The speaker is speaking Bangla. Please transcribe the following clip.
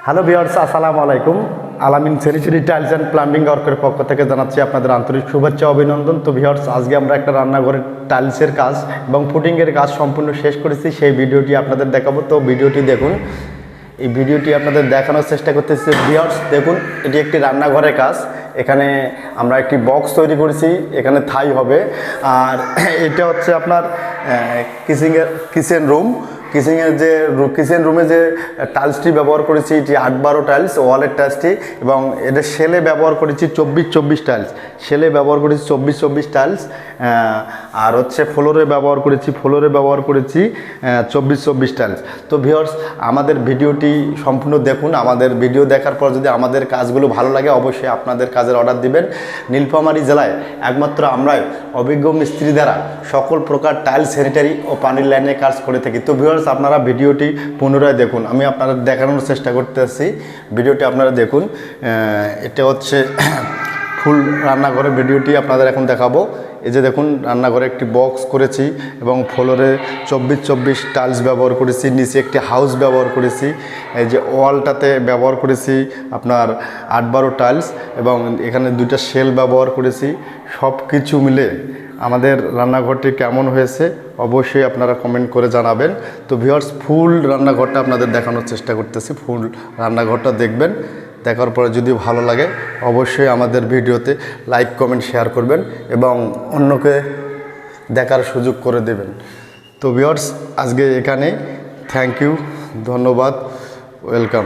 হ্যালো ভিউয়ার্স, আসসালামু আলাইকুম। আলামিন স্যানিটারি টাইলস অ্যান্ড প্লাম্বিং ওয়ার্কের পক্ষ থেকে জানাচ্ছি আপনাদের আন্তরিক শুভেচ্ছা অভিনন্দন। তো ভিউয়ার্স, আজকে আমরা একটা রান্নাঘরের টাইলসের কাজ এবং ফুটিংয়ের কাজ সম্পূর্ণ শেষ করেছি, সেই ভিডিওটি আপনাদের দেখাবো। তো ভিডিওটি দেখুন। এই ভিডিওটি আপনাদের দেখানোর চেষ্টা করতেছি। ভিউয়ার্স দেখুন, এটি একটি রান্নাঘরের কাজ। এখানে আমরা একটি বক্স তৈরি করেছি, এখানে থাই হবে। আর এটা হচ্ছে আপনার কিচেন রুম। কিচেন রুমে যে টাইলসটি ব্যবহার করেছি, এটি 8-12 টাইলস, ওয়ালের টাইলসটি, এবং এটা সেলে ব্যবহার করেছি 24-24 টাইলস। সেলে ব্যবহার করেছি 24-24 টাইলস। আর হচ্ছে ফ্লোরে ব্যবহার করেছি 24-24 টাইলস। তো ভিউয়ার্স, আমাদের ভিডিওটি সম্পূর্ণ দেখুন। আমাদের ভিডিও দেখার পর যদি আমাদের কাজগুলো ভালো লাগে, অবশ্যই আপনাদের কাজের অর্ডার দিবেন। নীলফামারী জেলায় একমাত্র আমরাই অভিজ্ঞ মিস্ত্রি দ্বারা সকল প্রকার টাইলস, স্যানিটারি ও পানির লাইনে কাজ করে থাকি। তো ভিউয়ার্স, আপনারা ভিডিওটি পুনরায় দেখুন। আমি আপনাদের দেখানোর চেষ্টা করতেছি, ভিডিওটি আপনারা দেখুন। এটা হচ্ছে ফুল রান্নাঘরের ভিডিওটি আপনাদের এখন দেখাবো। এই যে দেখুন, রান্নাঘরে একটি বক্স করেছি এবং ফ্লোরে 24-24 টাইলস ব্যবহার করেছি। নিচে একটি হাউস ব্যবহার করেছি। এই যে ওয়ালটাতে ব্যবহার করেছি আপনার 8-12 টাইলস, এবং এখানে 2টা শেল ব্যবহার করেছি। সব কিছু মিলে আমাদের রান্নাঘরটি কেমন হয়েছে অবশ্যই আপনারা কমেন্ট করে জানাবেন। তো ভিউয়ার্স, ফুল রান্নাঘরটা আপনাদের দেখানোর চেষ্টা করতেছি। ফুল রান্নাঘরটা দেখবেন, দেখার পরে যদি ভালো লাগে অবশ্যই আমাদের ভিডিওতে লাইক, কমেন্ট, শেয়ার করবেন এবং অন্যকে দেখার সুযোগ করে দেবেন। তো ভিউয়ার্স, আজকে এখানে থ্যাংক ইউ, ধন্যবাদ, ওয়েলকাম।